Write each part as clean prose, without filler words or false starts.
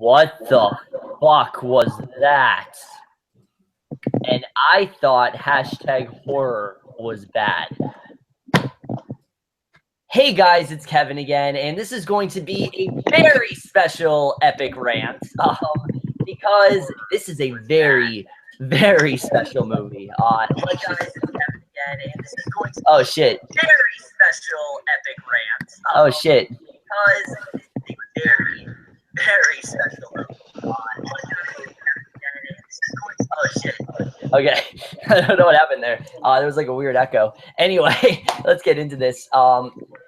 What the fuck was that? And I thought #horror was bad. Hey guys, it's Kevin again, and this is going to be a very special EPiC rant because this is a very, very special movie. Oh shit! Very special EPiC rant. Oh shit! Because this is a very, very special movie. Oh shit. Okay. I don't know what happened there. There was like a weird echo. Anyway, let's get into this.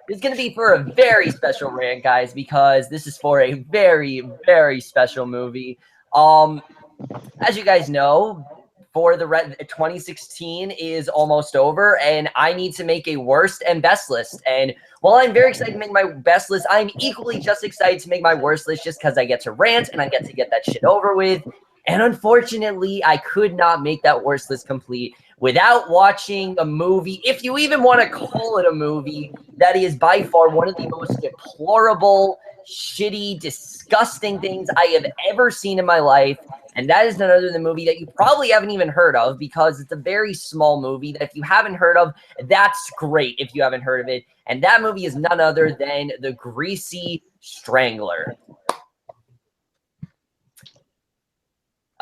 It's going to be for a very special rant, guys, because this is for a very, very special movie. As you guys know, for the 2016 is almost over, and I need to make a worst and best list. And while I'm very excited to make my best list, I'm equally just excited to make my worst list just because I get to rant and I get to get that shit over with. And unfortunately, I could not make that worst list complete without watching a movie, if you even want to call it a movie, that is by far one of the most deplorable, shitty, disgusting things I have ever seen in my life. And that is none other than the movie that you probably haven't even heard of, because it's a very small movie that if you haven't heard of, that's great if you haven't heard of it. And that movie is none other than the Greasy Strangler.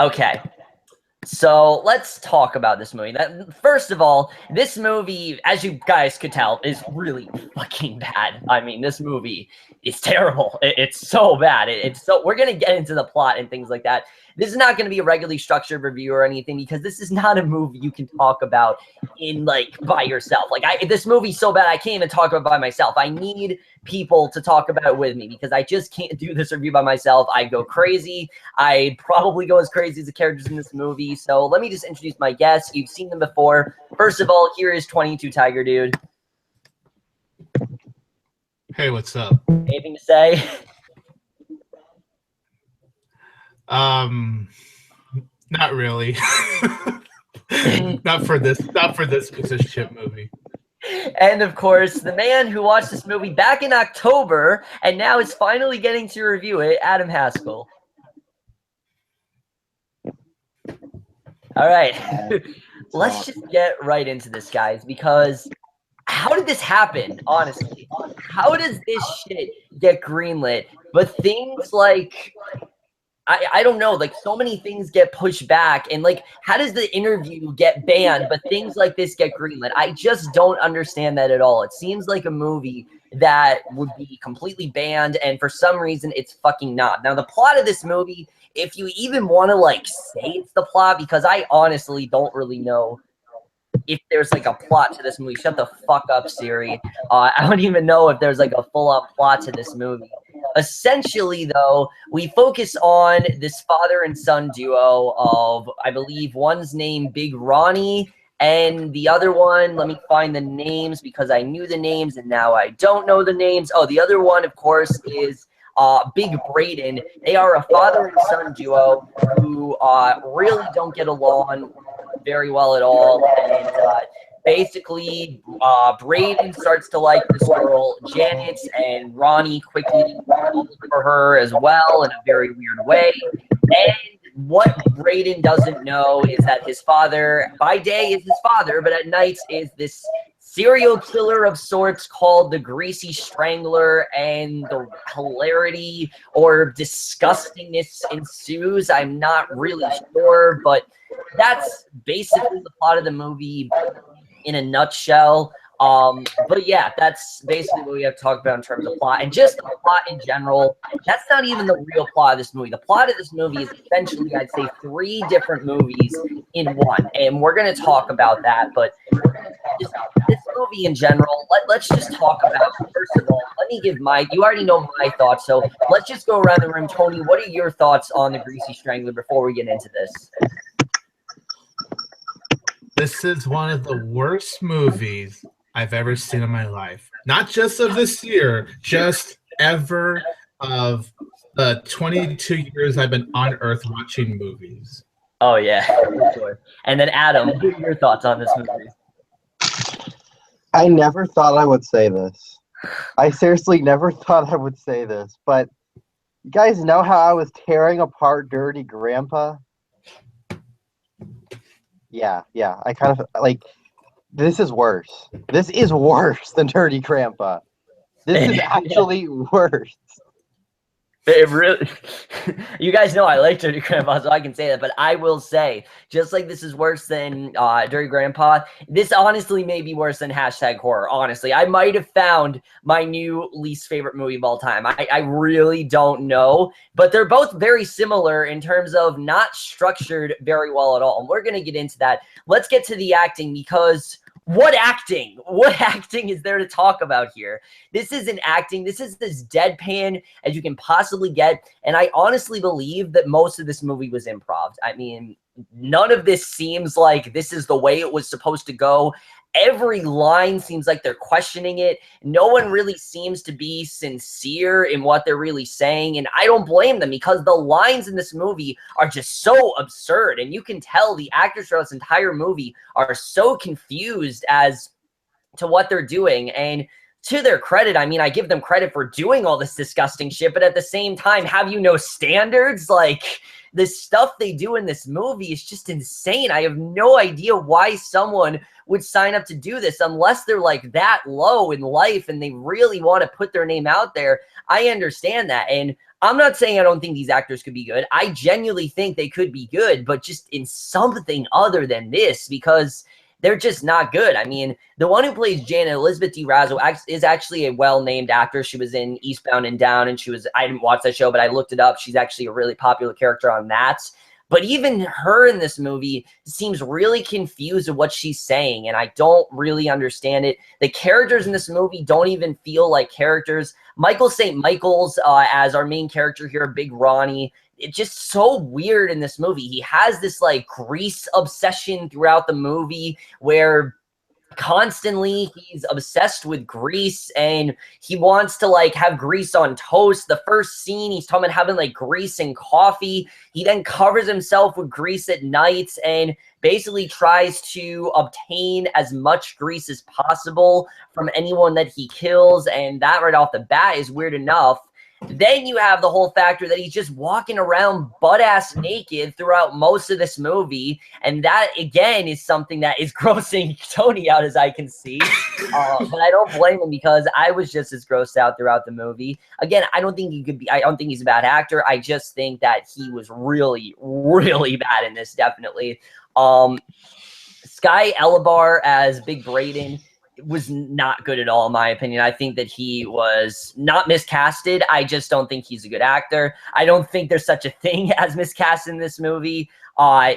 Okay, so let's talk about this movie. First of all, this movie, as you guys could tell, is really fucking bad. I mean, this movie is terrible. It's so bad. We're going to get into the plot and things like that. This is not going to be a regularly structured review or anything, because this is not a movie you can talk about in by yourself. This movie's so bad I can't even talk about it by myself. I need people to talk about it with me, because I just can't do this review by myself. I go crazy. I'd probably go as crazy as the characters in this movie. So let me just introduce my guests. You've seen them before. First of all, here is 22TigerDude. Hey, what's up? Anything to say? Not really. not for this piece of shit movie. And of course, the man who watched this movie back in October and now is finally getting to review it, Adam Haskell. All right, let's just get right into this, guys, because how did this happen, honestly? How does this shit get greenlit? But things like, I don't know, so many things get pushed back, and how does the interview get banned, but things like this get greenlit? I just don't understand that at all. It seems like a movie that would be completely banned, and for some reason it's fucking not. Now, the plot of this movie, if you even want to say it's the plot, because I honestly don't really know if there's a plot to this movie. Shut the fuck up, Siri. I don't even know if there's a full-on plot to this movie. Essentially, though, we focus on this father and son duo of, I believe, one's named Big Ronnie, and the other one, let me find the names because I knew the names and now I don't know the names. Oh, the other one, of course, is Big Braden. They are a father and son duo who really don't get along very well at all, and basically, Braden starts to like this girl, Janet, and Ronnie quickly falls for her as well in a very weird way. And what Braden doesn't know is that his father, by day, is his father, but at night is this serial killer of sorts called the Greasy Strangler, and the hilarity or disgustingness ensues. I'm not really sure, but that's basically the plot of the movie in a nutshell. But yeah, that's basically what we have to talk about in terms of plot, and just the plot in general. That's not even the real plot of this movie. The plot of this movie is essentially, I'd say, 3 different movies in one, and we're going to talk about that. But just this movie in general, let's just talk about, first of all, let me give you already know my thoughts, so let's just go around the room. Tony, what are your thoughts on the Greasy Strangler before we get into this? This is one of the worst movies I've ever seen in my life. Not just of this year, just ever of the 22 years I've been on Earth watching movies. Oh, yeah, for sure. And then, Adam, what are your thoughts on this movie? I never thought I would say this. I seriously never thought I would say this, but You guys know how I was tearing apart Dirty Grandpa? Yeah. I kind of like. This is worse. This is worse than Dirty Grandpa. This is actually worse. It really, you guys know I like Dirty Grandpa, so I can say that. But I will say, just like this is worse than Dirty Grandpa, this honestly may be worse than #horror. Honestly, I might have found my new least favorite movie of all time. I really don't know, but they're both very similar in terms of not structured very well at all. And we're gonna get into that. Let's get to the acting because. What acting? What acting is there to talk about here? This isn't acting. This is as deadpan as you can possibly get. And I honestly believe that most of this movie was improv. I mean, none of this seems like this is the way it was supposed to go. Every line seems like they're questioning it. No one really seems to be sincere in what they're really saying. And I don't blame them because the lines in this movie are just so absurd. And you can tell the actors throughout this entire movie are so confused as to what they're doing. And to their credit, I mean, I give them credit for doing all this disgusting shit, but at the same time, have you no standards? Like, the stuff they do in this movie is just insane. I have no idea why someone would sign up to do this unless they're like that low in life and they really want to put their name out there. I understand that. And I'm not saying I don't think these actors could be good. I genuinely think they could be good, but just in something other than this, because they're just not good. I mean, the one who plays Janet, Elizabeth D. Razzo, is actually a well-named actor. She was in Eastbound and Down, and I didn't watch that show, but I looked it up. She's actually a really popular character on that. But even her in this movie seems really confused at what she's saying, and I don't really understand it. The characters in this movie don't even feel like characters. Michael St. Michael's as our main character here, Big Ronnie, it's just so weird in this movie. He has this like grease obsession throughout the movie where constantly he's obsessed with grease and he wants to like have grease on toast. The first scene he's talking about having like grease and coffee. He then covers himself with grease at night and basically tries to obtain as much grease as possible from anyone that he kills, and that right off the bat is weird enough. Then you have the whole factor that he's just walking around butt-ass naked throughout most of this movie. And that, again, is something that is grossing Tony out, as I can see. But I don't blame him because I was just as grossed out throughout the movie. Again, I don't think I don't think he's a bad actor. I just think that he was really, really bad in this, definitely. Sky Elobar as Big Braden was not good at all, in my opinion. I think that he was not miscasted. I just don't think he's a good actor. I don't think there's such a thing as miscast in this movie.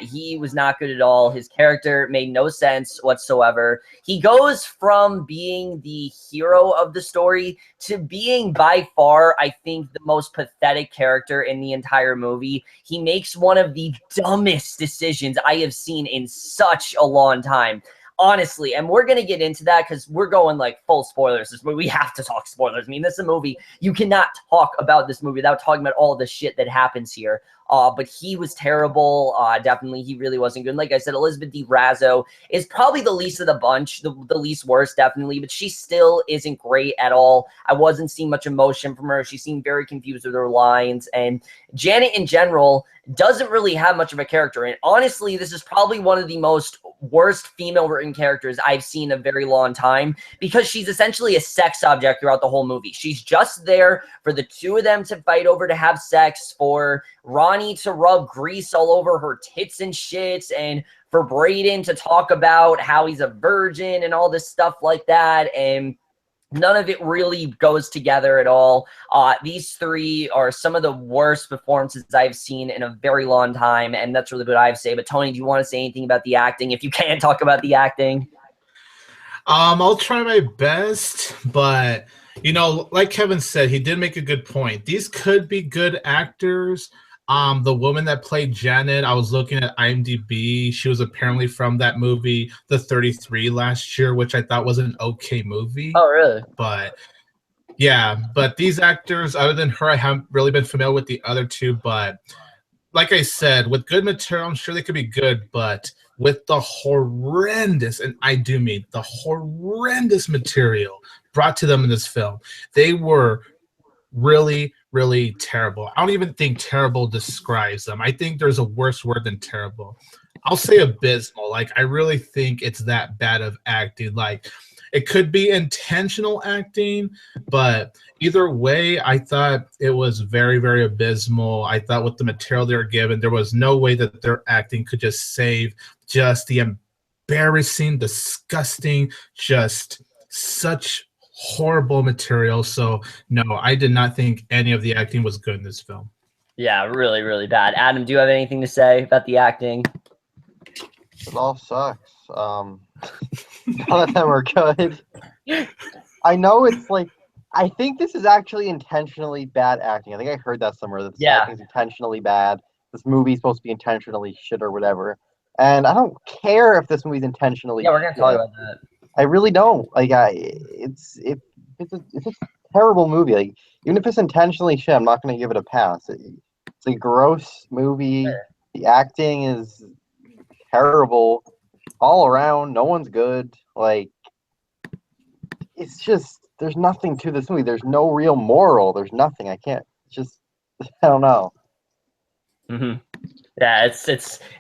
He was not good at all. His character made no sense whatsoever. He goes from being the hero of the story to being by far, I think, the most pathetic character in the entire movie. He makes one of the dumbest decisions I have seen in such a long time. Honestly, and we're going to get into that because we're going like full spoilers. This movie, we have to talk spoilers. I mean, this is a movie. You cannot talk about this movie without talking about all the shit that happens here. But he was terrible. Definitely, he really wasn't good. And like I said, Elizabeth D. Razzo is probably the least of the bunch, the least worst, definitely. But she still isn't great at all. I wasn't seeing much emotion from her. She seemed very confused with her lines. And Janet, in general, doesn't really have much of a character. And honestly, this is probably one of the most worst female written characters I've seen in a very long time because she's essentially a sex object throughout the whole movie. She's just there for the two of them to fight over to have sex, for Ronnie to rub grease all over her tits and shit, and for Braden to talk about how he's a virgin and all this stuff like that. And none of it really goes together at all. These three are some of the worst performances I've seen in a very long time, and that's really what I have to say. But Tony, do you want to say anything about the acting? If you can't talk about the acting. I'll try my best, but you know, like Kevin said, he did make a good point. These could be good actors. The woman that played Janet, I was looking at IMDb. She was apparently from that movie, The 33, last year, which I thought was an okay movie. Oh, really? But yeah, but these actors, other than her, I haven't really been familiar with the other two. But like I said, with good material, I'm sure they could be good. But with the horrendous, and I do mean the horrendous material brought to them in this film, they were really, really terrible. I don't even think terrible describes them. I think there's a worse word than terrible. I'll say abysmal. Like, I really think it's that bad of acting. Like, it could be intentional acting, but either way, I thought it was very, very abysmal. I thought with the material they were given, there was no way that their acting could just save just the embarrassing, disgusting, just such horrible material. So no, I did not think any of the acting was good in this film. Yeah, really, really bad. Adam, do you have anything to say about the acting? It all sucks. None of them are good. I know it's like, I think this is actually intentionally bad acting. I think I heard that somewhere, that this acting is intentionally bad. This movie's supposed to be intentionally shit or whatever. And I don't care if this movie's intentionally Yeah, we're going to talk about that. I really don't. Like, it's a terrible movie. Like, even if it's intentionally shit, I'm not going to give it a pass. It's a gross movie. Sure. The acting is terrible all around. No one's good. Like, it's just, there's nothing to this movie. There's no real moral. There's nothing. I don't know. Mm-hmm. Yeah,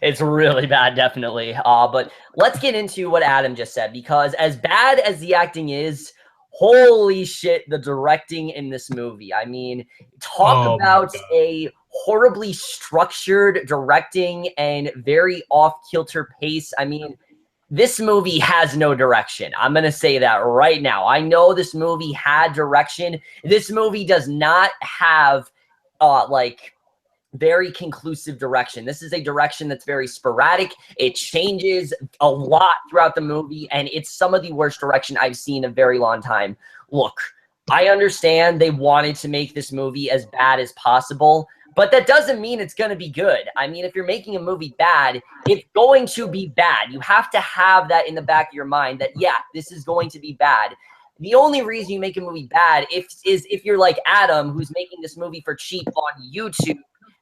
it's really bad, definitely. But let's get into what Adam just said, because as bad as the acting is, holy shit, the directing in this movie. I mean, talk about a horribly structured directing and very off-kilter pace. I mean, this movie has no direction. I'm going to say that right now. I know this movie had direction. This movie does not have, like, very conclusive direction. This is a direction that's very sporadic. It changes a lot throughout the movie, and it's some of the worst direction I've seen in a very long time. Look, I understand they wanted to make this movie as bad as possible, but that doesn't mean it's going to be good. I mean, if you're making a movie bad, it's going to be bad. You have to have that in the back of your mind that, yeah, this is going to be bad. The only reason you make a movie bad is if you're like Adam, who's making this movie for cheap on YouTube,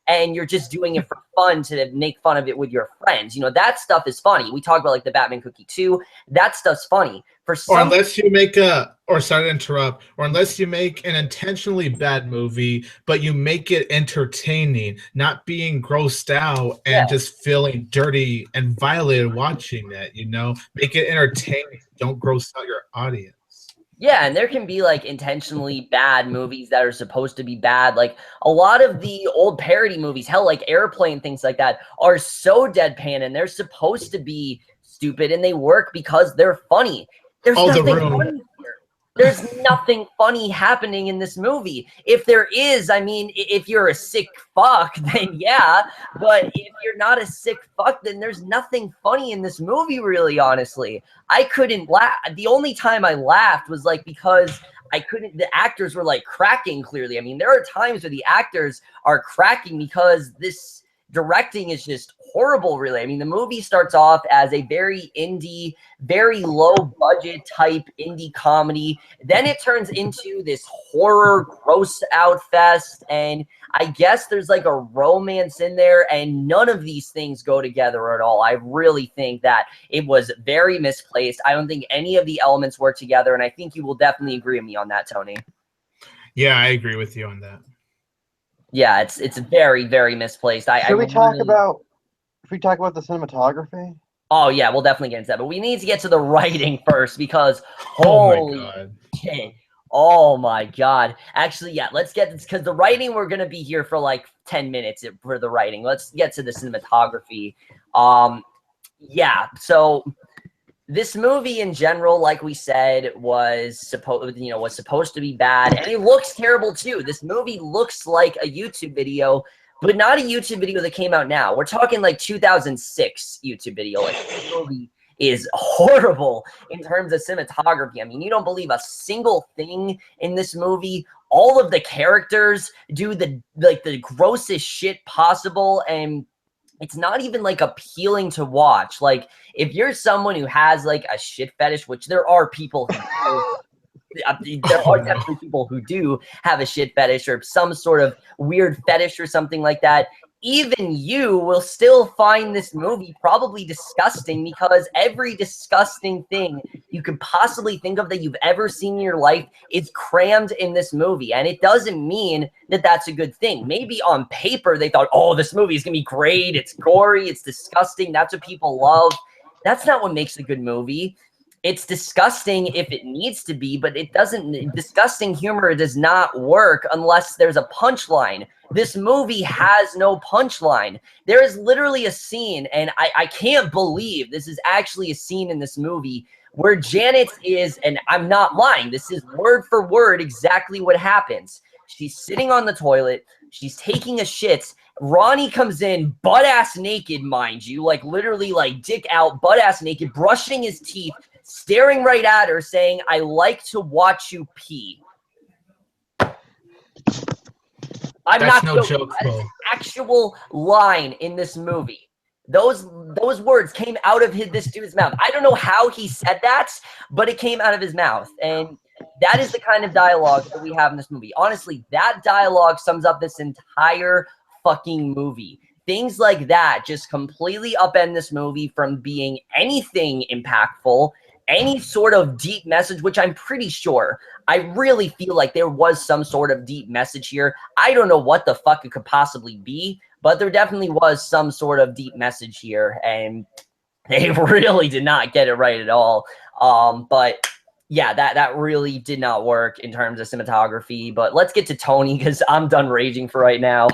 and you're just doing it for fun to make fun of it with your friends. You know, that stuff is funny. We talked about, like, the Batman Cookie 2. That stuff's funny. Or unless you make sorry to interrupt, or unless you make an intentionally bad movie, but you make it entertaining, not being grossed out and just feeling dirty and violated watching it, you know? Make it entertaining. Don't gross out your audience. Yeah, and there can be, like, intentionally bad movies that are supposed to be bad. Like, a lot of the old parody movies, hell, like Airplane, things like that, are so deadpan, and they're supposed to be stupid, and they work because they're funny. There's nothing funny here. There's nothing funny happening in this movie. If there is, I mean, if you're a sick fuck, then yeah. But if you're not a sick fuck, then there's nothing funny in this movie, really, honestly. I couldn't laugh. The only time I laughed was, like, because the actors were, like, cracking clearly. I mean, there are times where the actors are cracking because this directing is just horrible, really. I mean, the movie starts off as a very indie, very low budget type indie comedy. Then it turns into this horror gross out fest. And I guess there's, like, a romance in there, and none of these things go together at all. I really think that it was very misplaced. I don't think any of the elements work together. And I think you will definitely agree with me on that, Tony. Yeah, I agree with you on that. Yeah, it's very, very misplaced. Should we talk about the cinematography? Oh yeah, we'll definitely get into that. But we need to get to the writing first, because holy shit. Oh my god. Actually, yeah, let's get this, because the writing, we're gonna be here for like 10 minutes for the writing. Let's get to the cinematography. Yeah, so this movie in general, like we said, was supposed to be bad, and it looks terrible too. This movie looks like a YouTube video, but not a YouTube video that came out now. We're talking like 2006 YouTube video. Like, this movie is horrible in terms of cinematography. I mean, you don't believe a single thing in this movie. All of the characters do the grossest shit possible, and it's not even, like, appealing to watch. Like, if you're someone who has, like, a shit fetish, which there are people who do, there are definitely people who do have a shit fetish or some sort of weird fetish or something like that, even you will still find this movie probably disgusting, because every disgusting thing you could possibly think of that you've ever seen in your life is crammed in this movie. And it doesn't mean that that's a good thing. Maybe on paper they thought, oh, this movie is going to be great. It's gory. It's disgusting. That's what people love. That's not what makes a good movie. It's disgusting if it needs to be, but it doesn't. Disgusting humor does not work unless there's a punchline. This movie has no punchline. There is literally a scene, and I can't believe this is actually a scene in this movie where Janet is, and I'm not lying, this is word for word exactly what happens. She's sitting on the toilet. She's taking a shit. Ronnie comes in butt-ass naked, mind you, like literally like dick out, butt-ass naked, brushing his teeth, staring right at her, saying, "I like to watch you pee." I'm That's not no joking. joke, That's bro. an actual line in this movie. Those words came out of this dude's mouth. I don't know how he said that, but it came out of his mouth. And that is the kind of dialogue that we have in this movie. Honestly, that dialogue sums up this entire fucking movie. Things like that just completely upend this movie from being anything impactful, any sort of deep message, which I'm pretty sure, I really feel like there was some sort of deep message here. I don't know what the fuck it could possibly be, but there definitely was some sort of deep message here, and they really did not get it right at all. But yeah, that really did not work in terms of cinematography. But let's get to Tony, because I'm done raging for right now.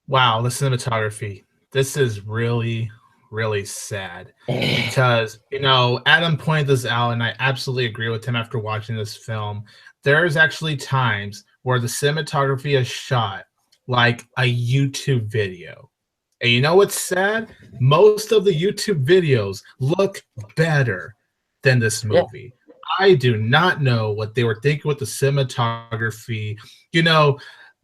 Wow, the cinematography. This is really, really sad because, you know, Adam pointed this out, and I absolutely agree with him after watching this film. There's actually times where the cinematography is shot like a YouTube video. And you know what's sad? Most of the YouTube videos look better than this movie. Yeah. I do not know what they were thinking with the cinematography. You know,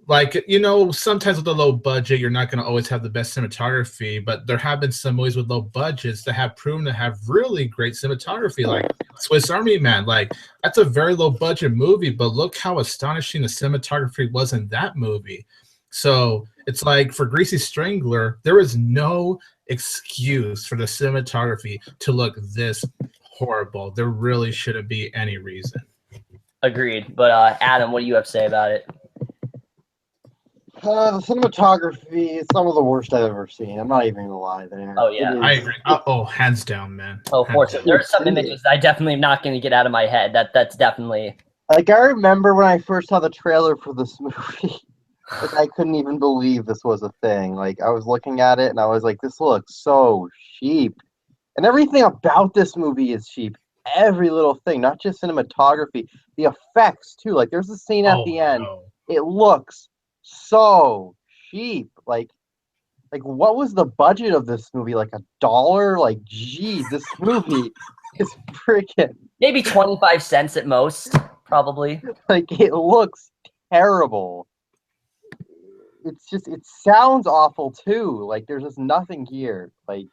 like, you know, sometimes with a low budget, you're not going to always have the best cinematography, but there have been some movies with low budgets that have proven to have really great cinematography, like Swiss Army Man. Like, that's a very low budget movie, but look how astonishing the cinematography was in that movie. So it's like for Greasy Strangler, there is no excuse for the cinematography to look this horrible. There really shouldn't be any reason. Agreed. But Adam, what do you have to say about it? The cinematography is some of the worst I've ever seen. I'm not even gonna lie there. Oh yeah, I agree. Oh, hands down, man. Oh, fortunately, there are some images I definitely am not going to get out of my head. That's definitely. Like, I remember when I first saw the trailer for this movie, like, I couldn't even believe this was a thing. Like, I was looking at it and I was like, this looks so cheap. And everything about this movie is cheap. Every little thing, not just cinematography, the effects too. Like, there's a scene at the end. No. It looks so cheap. Like what was the budget of this movie? Like $1? Like, geez, this movie is freaking maybe 25 cents at most, probably. Like, it looks terrible. It's just, it sounds awful too. Like, there's just nothing here. Like,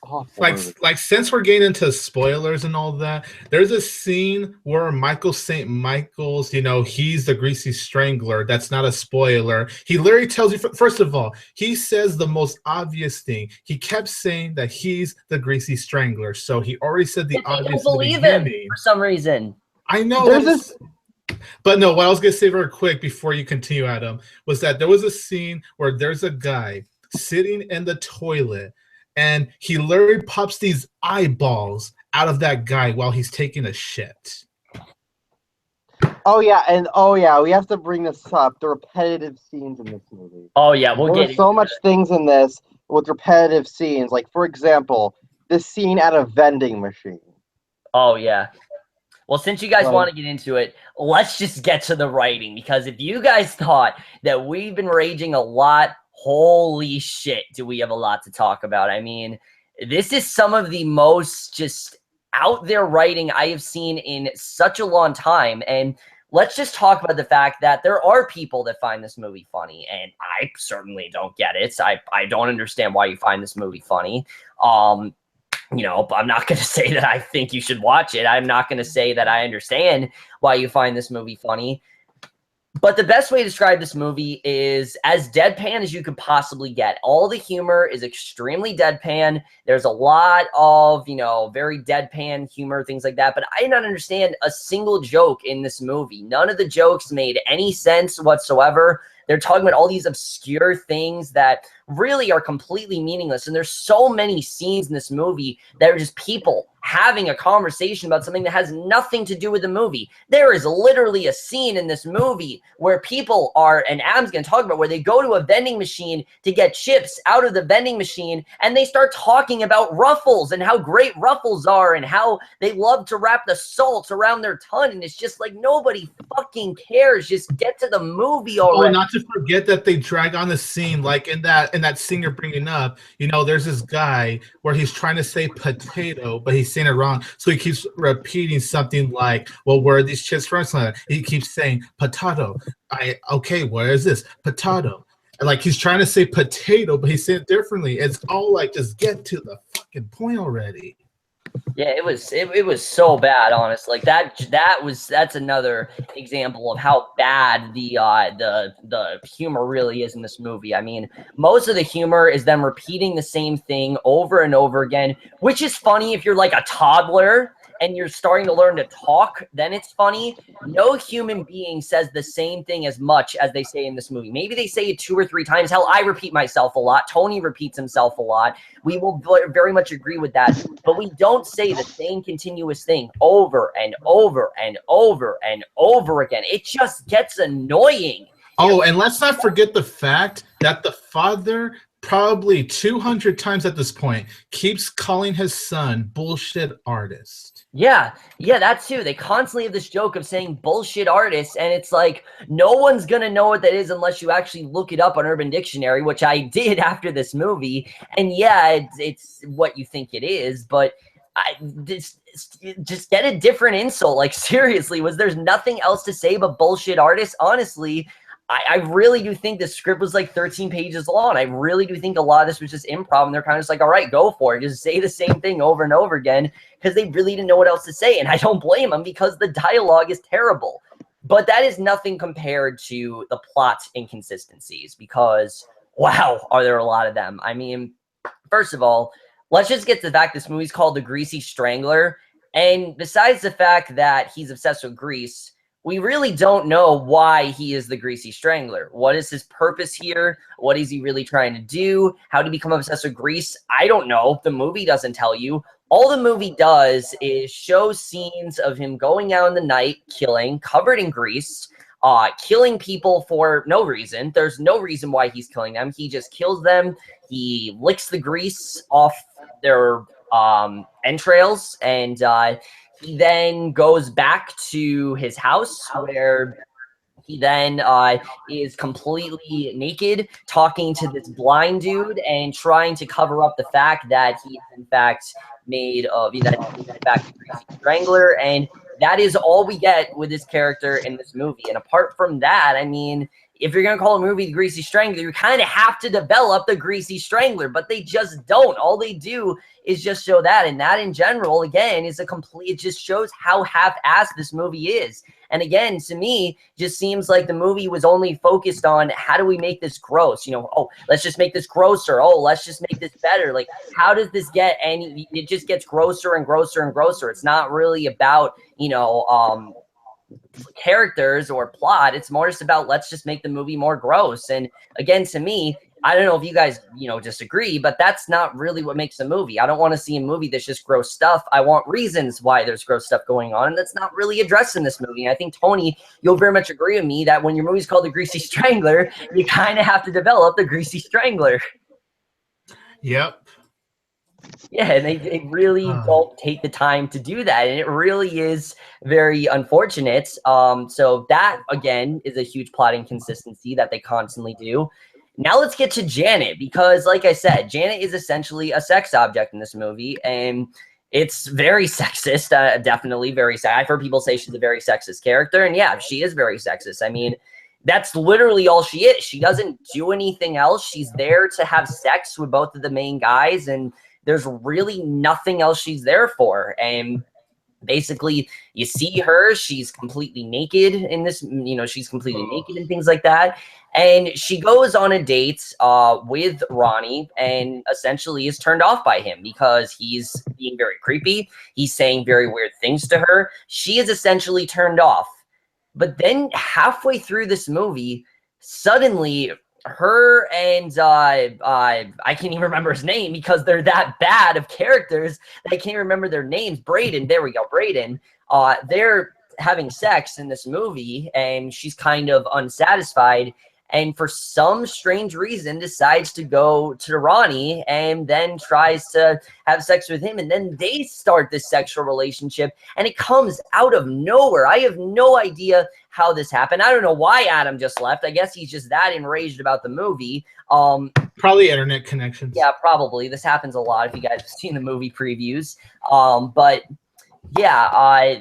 awful. Like since we're getting into spoilers and all that, there's a scene where Michael St. Michael's, you know, he's the Greasy Strangler. That's not a spoiler. He literally tells you, first of all, he says the most obvious thing. He kept saying that he's the Greasy Strangler, so he already said the obvious in the beginning. For some reason. I know but no, what I was gonna say very quick before you continue, Adam, was that there was a scene where there's a guy sitting in the toilet, and he literally pops these eyeballs out of that guy while he's taking a shit. Oh yeah, we have to bring this up. The repetitive scenes in this movie. Oh yeah, There's so much things in this with repetitive scenes. Like, for example, this scene at a vending machine. Oh yeah. Well, since you guys want to get into it, let's just get to the writing, because if you guys thought that we've been raging a lot, holy shit, do we have a lot to talk about. I mean, this is some of the most just out there writing I have seen in such a long time. And let's just talk about the fact that there are people that find this movie funny, and I certainly don't get it. I don't understand why you find this movie funny. You know, I'm not going to say that I think you should watch it. I'm not going to say that I understand why you find this movie funny. But the best way to describe this movie is as deadpan as you could possibly get. All the humor is extremely deadpan. There's a lot of, very deadpan humor, things like that. But I did not understand a single joke in this movie. None of the jokes made any sense whatsoever. They're talking about all these obscure things that really are completely meaningless. And there's so many scenes in this movie that are just people having a conversation about something that has nothing to do with the movie. There is literally a scene in this movie where people are, and Adam's going to talk about, where they go to a vending machine to get chips out of the vending machine, and they start talking about Ruffles and how great Ruffles are and how they love to wrap the salt around their tongue. And it's just like, nobody fucking cares. Just get to the movie already. Oh, not to forget that they drag on the scene, like in that scene you're bringing up, there's this guy where he's trying to say potato, but he's saying it wrong. So he keeps repeating something like, well, where are these chips from? He keeps saying potato. Okay, where is this? Potato. And like he's trying to say potato, but he's saying it differently. It's all like, just get to the fucking point already. Yeah, it was so bad, honestly. Like that's another example of how bad the humor really is in this movie. I mean, most of the humor is them repeating the same thing over and over again, which is funny if you're like a toddler and you're starting to learn to talk, then it's funny. No human being says the same thing as much as they say in this movie. Maybe they say it 2 or 3 times. Hell, I repeat myself a lot. Tony repeats himself a lot. We will very much agree with that. But we don't say the same continuous thing over and over and over and over again. It just gets annoying. Oh, and let's not forget the fact that the father, probably 200 times at this point, keeps calling his son bullshit artist. Yeah, that too. They constantly have this joke of saying bullshit artists, and it's like, no one's going to know what that is unless you actually look it up on Urban Dictionary, which I did after this movie. And yeah, it's what you think it is, but just get a different insult. Like, seriously, there's nothing else to say but bullshit artists? Honestly, I really do think this script was like 13 pages long. I really do think a lot of this was just improv, and they're kind of just like, all right, go for it. Just say the same thing over and over again because they really didn't know what else to say. And I don't blame them because the dialogue is terrible. But that is nothing compared to the plot inconsistencies because, wow, are there a lot of them. I mean, first of all, let's just get to the fact this movie's called The Greasy Strangler. And besides the fact that he's obsessed with grease, we really don't know why he is the Greasy Strangler. What is his purpose here? What is he really trying to do? How did he become obsessed with grease? I don't know. The movie doesn't tell you. All the movie does is show scenes of him going out in the night, killing, covered in grease, killing people for no reason. There's no reason why he's killing them. He just kills them. He licks the grease off their entrails, and he then goes back to his house where he then is completely naked, talking to this blind dude and trying to cover up the fact that he is in fact made of the Greasy Strangler. And that is all we get with this character in this movie. And apart from that, I mean, if you're going to call a movie The Greasy Strangler, you kind of have to develop the Greasy Strangler, but they just don't. All they do is just show that. And that in general, again, is it just shows how half-assed this movie is. And again, to me, just seems like the movie was only focused on how do we make this gross? Oh, let's just make this grosser. Oh, let's just make this better. Like, how does this get any? It just gets grosser and grosser and grosser. It's not really about, characters or plot. It's more just about let's just make the movie more gross. And again, to me, I don't know if you guys disagree, but that's not really what makes a movie. I don't want to see a movie that's just gross stuff. I want reasons why there's gross stuff going on, and that's not really addressed in this movie. And I think, Tony, you'll very much agree with me that when your movie's called The Greasy Strangler, you kind of have to develop the Greasy Strangler. Yep. Yeah, and they really don't take the time to do that, and it really is very unfortunate. So that, again, is a huge plot inconsistency that they constantly do. Now let's get to Janet, because like I said, Janet is essentially a sex object in this movie, and it's very sexist, definitely very sexist. I've heard people say she's a very sexist character, and yeah, she is very sexist. I mean, that's literally all she is. She doesn't do anything else. She's there to have sex with both of the main guys, and there's really nothing else she's there for. And Basically, you see her, she's completely naked in this, she's completely naked and things like that. And she goes on a date with Ronnie and essentially is turned off by him because he's being very creepy. He's saying very weird things to her. She is essentially turned off. But then halfway through this movie, suddenly her and I can't even remember his name because they're that bad of characters that I can't remember their names. Braden, there we go, Braden. They're having sex in this movie, and she's kind of unsatisfied. And for some strange reason, decides to go to Ronnie and then tries to have sex with him. And then they start this sexual relationship, and it comes out of nowhere. I have no idea how this happened. I don't know why Adam just left. I guess he's just that enraged about the movie. Probably internet connections. Yeah, probably. This happens a lot if you guys have seen the movie previews. But yeah,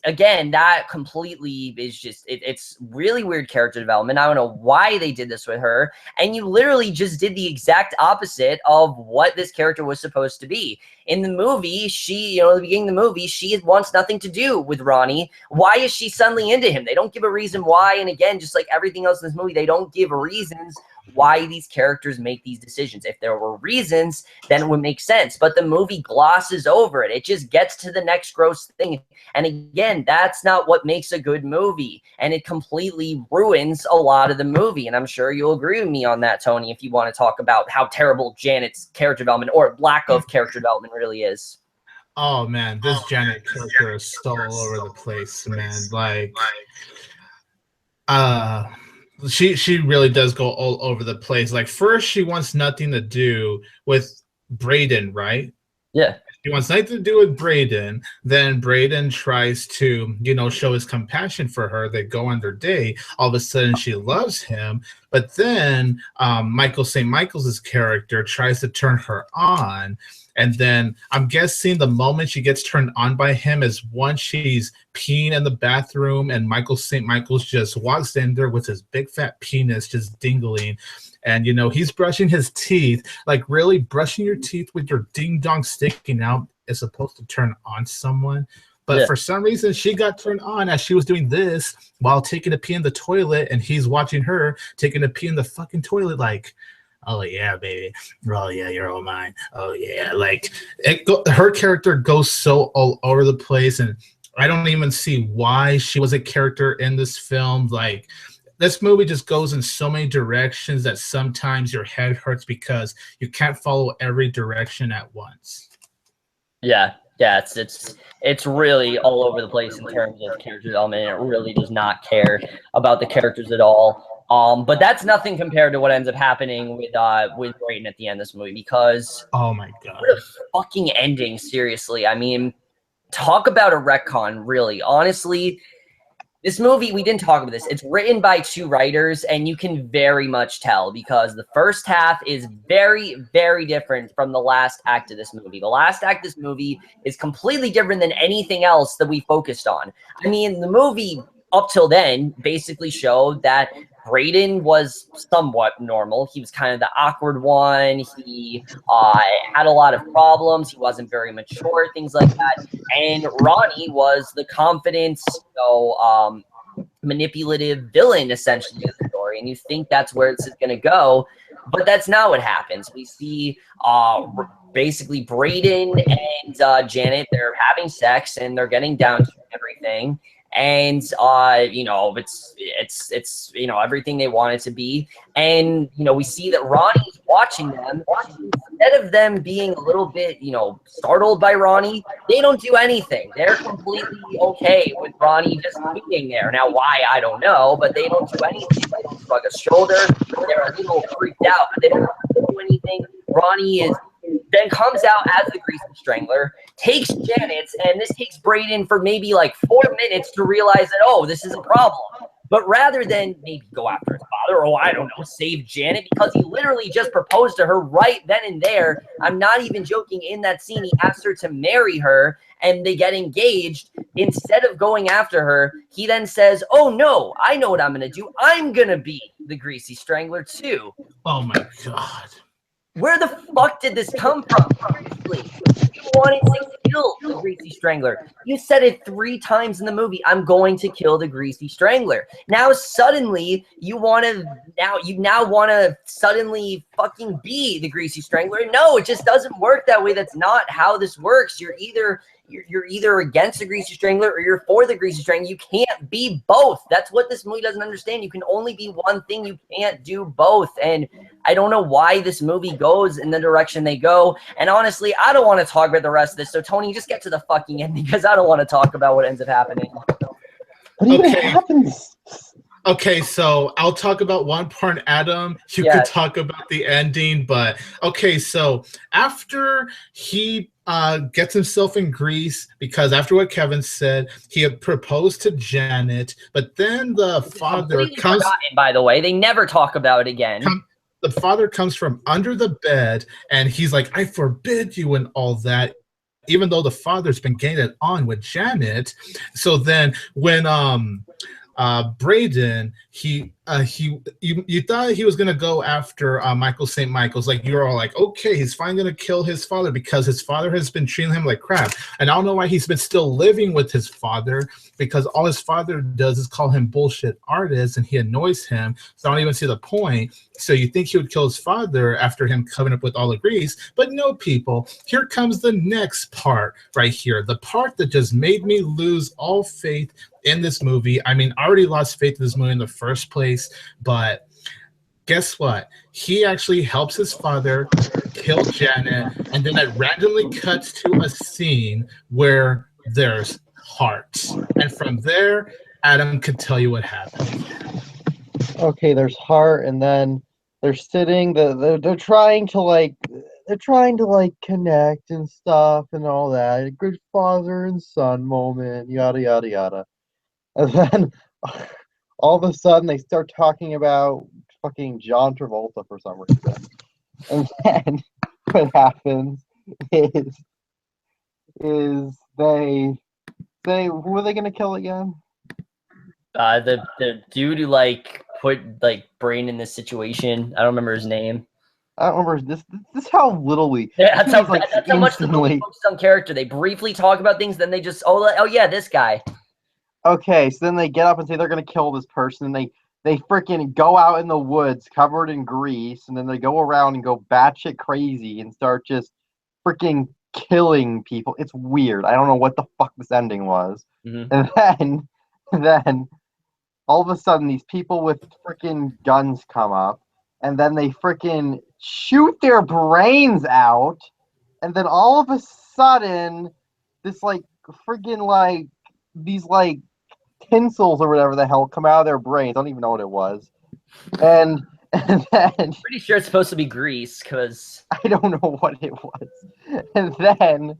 again, that completely is just, it's really weird character development. I don't know why they did this with her. And you literally just did the exact opposite of what this character was supposed to be. In the movie, she, at the beginning of the movie, she wants nothing to do with Ronnie. Why is she suddenly into him? They don't give a reason why. And again, just like everything else in this movie, they don't give reasons why these characters make these decisions. If there were reasons, then it would make sense. But the movie glosses over it. It just gets to the next gross thing. And again, that's not what makes a good movie. And it completely ruins a lot of the movie. And I'm sure you'll agree with me on that, Tony, if you want to talk about how terrible Janet's character development or lack of character development really is. Oh man, this Janet character is so all over the place, man. Like, she really does go all over the place. Like, first she wants nothing to do with Braden, right? Yeah. He wants nothing to do with Braden. Then Braden tries to, show his compassion for her. They go on their date. All of a sudden, she loves him. But then Michael St. Michael's character tries to turn her on. And then I'm guessing the moment she gets turned on by him is once she's peeing in the bathroom and Michael St. Michael's just walks in there with his big fat penis just dingling. And, he's brushing his teeth. Like, really, brushing your teeth with your ding-dong sticking out is supposed to turn on someone. But for some reason, she got turned on as she was doing this while taking a pee in the toilet, and he's watching her taking a pee in the fucking toilet like, oh, yeah, baby. Oh, yeah, you're all mine. Oh, yeah. Like, her character goes so all over the place, and I don't even see why she was a character in this film. Like, this movie just goes in so many directions that sometimes your head hurts because you can't follow every direction at once. Yeah, it's really all over the place in terms of character development. It really does not care about the characters at all. But that's nothing compared to what ends up happening with Brayden at the end of this movie, because oh my god, what a fucking ending! Seriously, I mean, talk about a retcon. Really, honestly. This movie, we didn't talk about this. It's written by two writers, and you can very much tell because the first half is very, very different from the last act of this movie. The last act of this movie is completely different than anything else that we focused on. I mean, the movie up till then basically showed that Brayden was somewhat normal. He was kind of the awkward one. He had a lot of problems. He wasn't very mature, things like that. And Ronnie was the confident, manipulative villain, essentially, of the story. And you think that's where this is going to go, but that's not what happens. We see basically Brayden and Janet, they're having sex, and they're getting down to everything. And it's everything they want it to be. And we see that Ronnie's watching them. Instead of them being a little bit startled by Ronnie, they don't do anything. They're completely okay with Ronnie just being there. Now why, I don't know, but they don't do anything. They don't shrug a shoulder. They're a little freaked out, but they don't do anything. Ronnie then comes out as the Greasy Strangler, takes Janet's, and this takes Brayden for maybe like 4 minutes to realize that, oh, this is a problem. But rather than maybe go after his father, or I don't know, save Janet, because he literally just proposed to her right then and there. I'm not even joking. In that scene, he asked her to marry her, and they get engaged. Instead of going after her, he then says, oh, no, I know what I'm going to do. I'm going to be the Greasy Strangler, too. Oh, my God. Where the fuck did this come from? Seriously, you wanted things to kill the Greasy Strangler. You said it 3 times in the movie. I'm going to kill the Greasy Strangler. Now suddenly you want to suddenly fucking be the Greasy Strangler. No, it just doesn't work that way. That's not how this works. You're either against the Greasy Strangler or you're for the Greasy Strangler. You can't be both. That's what this movie doesn't understand. You can only be one thing. You can't do both. And I don't know why this movie goes in the direction they go. And honestly, I don't want to talk about the rest of this. So Tony, just get to the fucking ending because I don't want to talk about what ends up happening. What even happens? Okay, so I'll talk about one part, Adam. You could talk about the ending, but okay, so after he gets himself in grease, because after what Kevin said, he had proposed to Janet, but then the father comes... Forgotten, by the way, they never talk about it again. The father comes from under the bed, and he's like, I forbid you and all that, even though the father's been getting it on with Janet. So then when Braden, you thought he was gonna go after Michael St. Michael's, like you're all like, okay, he's finally gonna kill his father because his father has been treating him like crap, and I don't know why he's been still living with his father, because all his father does is call him bullshit artist, and he annoys him. So I don't even see the point. So you think he would kill his father after him coming up with all the grease, but no, people. Here comes the next part right here, the part that just made me lose all faith in this movie. I mean, I already lost faith in this movie in the first place, but guess what? He actually helps his father kill Janet, and then it randomly cuts to a scene where there's hearts. And from there, Adam could tell you what happened. Okay, there's heart, and then they're sitting, they're trying to like connect and stuff and all that. A good father and son moment, yada yada yada. And then all of a sudden they start talking about fucking John Travolta for some reason. And then what happens is they say, who are they gonna kill again? The dude who put Brain in this situation. I don't remember his name. I don't remember this. This is how little we. Yeah, that's how much the movie focuses on character. They briefly talk about things, then they just oh yeah, this guy. Okay, so then they get up and say they're gonna kill this person, and they freaking go out in the woods covered in grease, and then they go around and go batshit crazy and start just freaking killing people. It's weird. I don't know what the fuck this ending was. And then all of a sudden these people with freaking guns come up, and then they freaking shoot their brains out, and then all of a sudden this freaking these tinsels or whatever the hell come out of their brains. I don't even know what it was. And then pretty sure it's supposed to be grease, because I don't know what it was. And then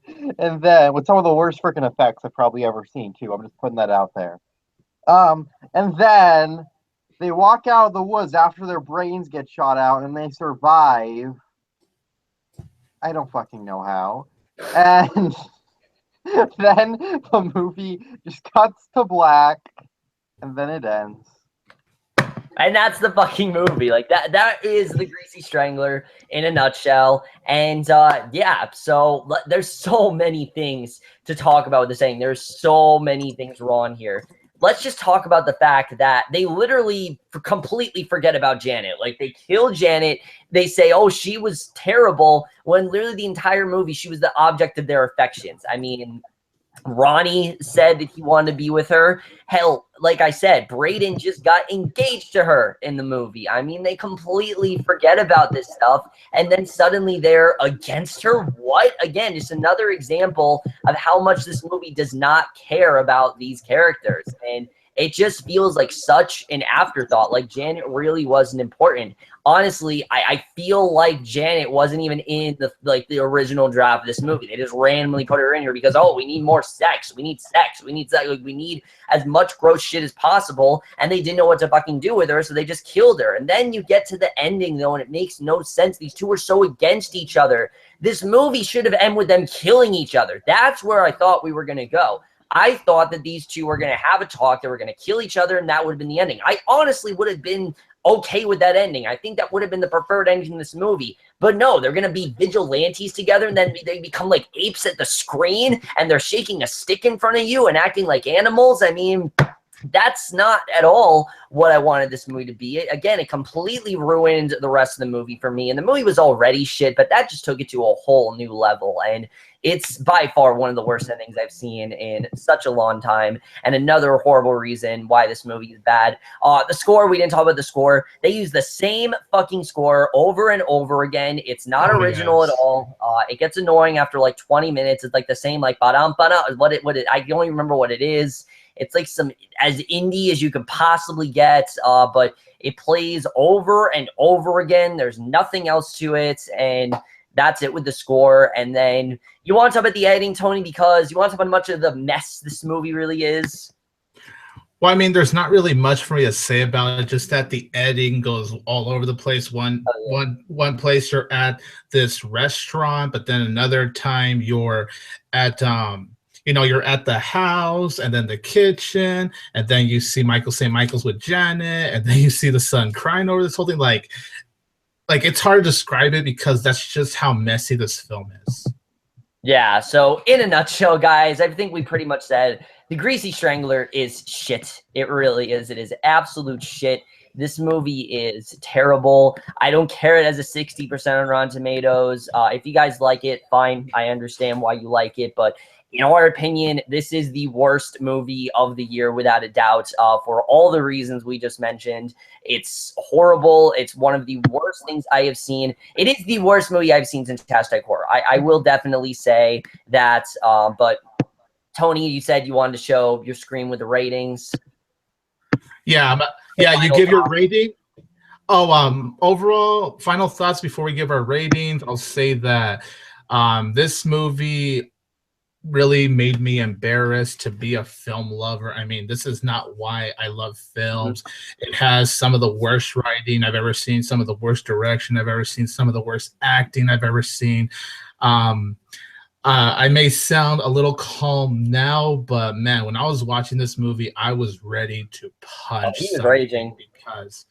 with some of the worst freaking effects I've probably ever seen too. I'm just putting that out there. And then they walk out of the woods after their brains get shot out, and they survive. I don't fucking know how. And then the movie just cuts to black, and then it ends. And that's the fucking movie. That is the Greasy Strangler in a nutshell. And yeah, so there's so many things to talk about with this thing. There's so many things wrong here. Let's just talk about the fact that they literally completely forget about Janet. They kill Janet. They say, oh, she was terrible, when literally the entire movie, she was the object of their affections. I mean, Ronnie said that he wanted to be with her. Hell, like I said, Braden just got engaged to her in the movie. I mean, they completely forget about this stuff, and then suddenly they're against her. What? Again, just another example of how much this movie does not care about these characters. And it just feels like such an afterthought. Janet really wasn't important. Honestly, I feel like Janet wasn't even in the original draft of this movie. They just randomly put her in here because, oh, we need more sex. We need sex. We need sex. We need as much gross shit as possible. And they didn't know what to fucking do with her, so they just killed her. And then you get to the ending, though, and it makes no sense. These two are so against each other. This movie should have ended with them killing each other. That's where I thought we were going to go. I thought that these two were going to have a talk, they were going to kill each other, and that would have been the ending. I honestly would have been okay with that ending. I think that would have been the preferred ending in this movie. But no, they're going to be vigilantes together, and then they become like apes at the screen, and they're shaking a stick in front of you and acting like animals. I mean, that's not at all what I wanted this movie to be. Again, it completely ruined the rest of the movie for me. And the movie was already shit, but that just took it to a whole new level. And it's by far one of the worst endings I've seen in such a long time. And another horrible reason why this movie is bad. The score, we didn't talk about the score. They use the same fucking score over and over again. It's not original at all. It gets annoying after like 20 minutes. It's like the same, like, ba-dum, ba-dum, I don't even remember what it is. It's like some as indie as you could possibly get, but it plays over and over again. There's nothing else to it, and that's it with the score. And then you want to talk about the editing, Tony, because you want to talk about much of the mess this movie really is. Well, I mean, there's not really much for me to say about it. Just that the editing goes all over the place. One place you're at this restaurant, but then another time you're at you're at the house and then the kitchen, and then you see Michael St. Michael's with Janet, and then you see the son crying over this whole thing. Like it's hard to describe it because that's just how messy this film is. Yeah. So in a nutshell, guys, I think we pretty much said the Greasy Strangler is shit. It really is. It is absolute shit. This movie is terrible. I don't care it has a 60% on Rotten Tomatoes. If you guys like it, fine. I understand why you like it, but in our opinion, this is the worst movie of the year, without a doubt, for all the reasons we just mentioned. It's horrible. It's one of the worst things I have seen. It is the worst movie I've seen since Hashtag Horror. I will definitely say that. But Tony, you said you wanted to show your screen with the ratings. Yeah, you give your rating. Overall, final thoughts before we give our ratings. I'll say that this movie really made me embarrassed to be a film lover. I mean, this is not why I love films. It has some of the worst writing I've ever seen, some of the worst direction I've ever seen, some of the worst acting I've ever seen. I may sound a little calm now, but man, when I was watching this movie, I was ready to punch something because,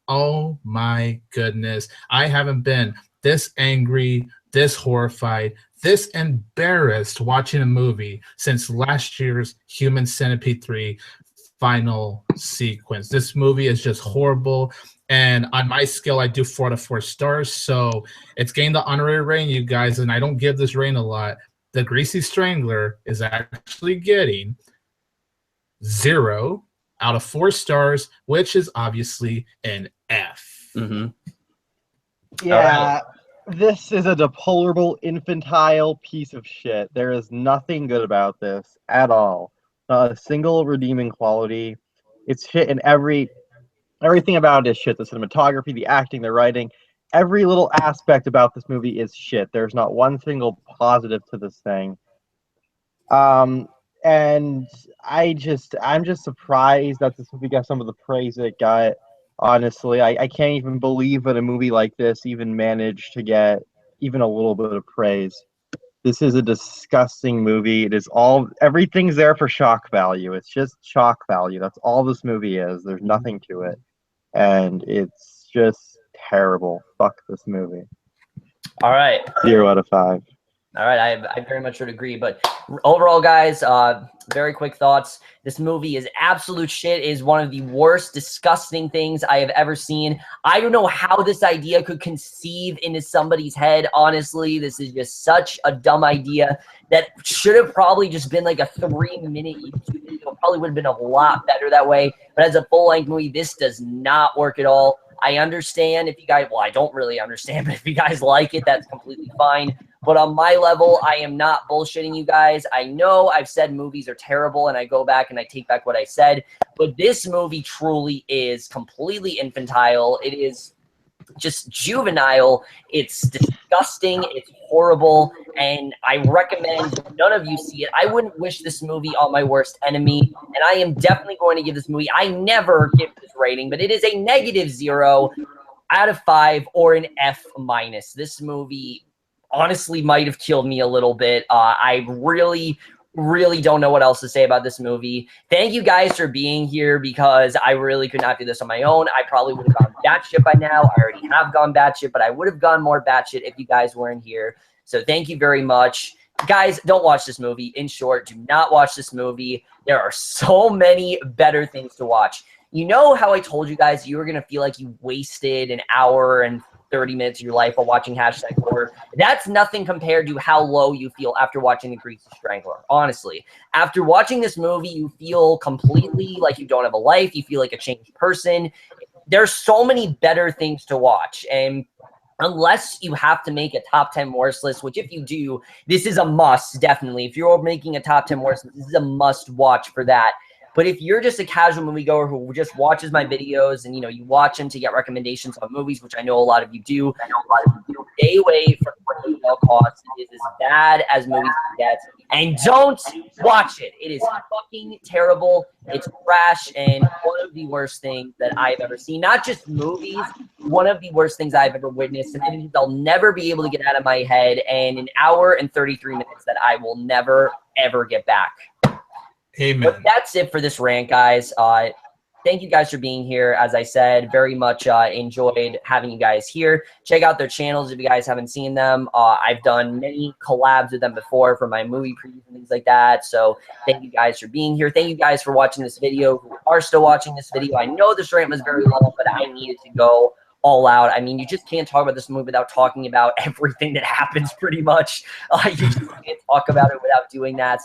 oh my goodness, I haven't been this angry, this horrified, this embarrassed watching a movie since last year's Human Centipede 3 final sequence. This movie is just horrible. And on my scale, I do 4 out of 4 stars. So it's gained the honorary rating, you guys, and I don't give this rating a lot. The Greasy Strangler is actually getting 0 out of 4 stars, which is obviously an F. Yeah, this is a deplorable, infantile piece of shit. There is nothing good about this at all. Not a single redeeming quality. It's shit in everything about it is shit. The cinematography, the acting, the writing, every little aspect about this movie is shit. There's not one single positive to this thing. And I'm just surprised that this movie got some of the praise it got. Honestly, I can't even believe that a movie like this even managed to get even a little bit of praise. This is a disgusting movie. It is everything's there for shock value. It's just shock value. That's all this movie is. There's nothing to it. And it's just terrible. Fuck this movie. All right. 0 out of 5. All right, I very much would agree. But overall, guys, very quick thoughts. This movie is absolute shit. It is one of the worst, disgusting things I have ever seen. I don't know how this idea could conceive into somebody's head. Honestly, this is just such a dumb idea that should have probably just been like a 3-minute YouTube video. Probably would have been a lot better that way. But as a full-length movie, this does not work at all. I understand if you guys, well, I don't really understand, but if you guys like it, that's completely fine. But on my level, I am not bullshitting you guys. I know I've said movies are terrible, and I go back and I take back what I said. But this movie truly is completely infantile. It is just juvenile. It's disgusting. It's horrible. And I recommend none of you see it. I wouldn't wish this movie on my worst enemy. And I am definitely going to give this movie, I never give this rating, but it is a -0 out of 5 or an F-. This movie honestly might have killed me a little bit. I really, really don't know what else to say about this movie. Thank you guys for being here because I really could not do this on my own. I probably would have gone batshit by now. I already have gone batshit, but I would have gone more batshit if you guys weren't here. So thank you very much. Guys, don't watch this movie. In short, do not watch this movie. There are so many better things to watch. You know how I told you guys you were going to feel like you wasted an hour and 30 minutes of your life while watching #horror? That's nothing compared to how low you feel after watching the Greasy Strangler. Honestly, after watching this movie, you feel completely like you don't have a life. You feel like a changed person. There's so many better things to watch. And unless you have to make a top 10 worst list, which if you do, this is a must, definitely. If you're making a top 10 worst list, this is a must watch for that. But if you're just a casual moviegoer who just watches my videos and, you know, you watch them to get recommendations on movies, which I know a lot of you do, stay away from what costs. It is as bad as movies can get. And don't watch it. It is fucking terrible. It's trash and one of the worst things that I've ever seen. Not just movies, one of the worst things I've ever witnessed. And I'll never be able to get out of my head. And an hour and 33 minutes that I will never, ever get back. Amen. But that's it for this rant, guys. Thank you guys for being here. As I said, very much enjoyed having you guys here. Check out their channels if you guys haven't seen them. I've done many collabs with them before for my movie previews and things like that. So thank you guys for being here. Thank you guys for watching this video, who are still watching this video. I know this rant was very long, but I needed to go all out. I mean, you just can't talk about this movie without talking about everything that happens pretty much. You just can't talk about it without doing that.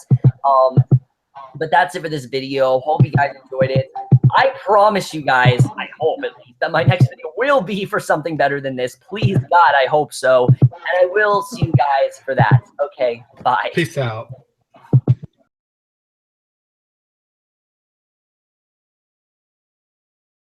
But that's it for this video. Hope you guys enjoyed it. I promise you guys, I hope at least, that my next video will be for something better than this. Please, God, I hope so. And I will see you guys for that. Okay, bye. Peace out.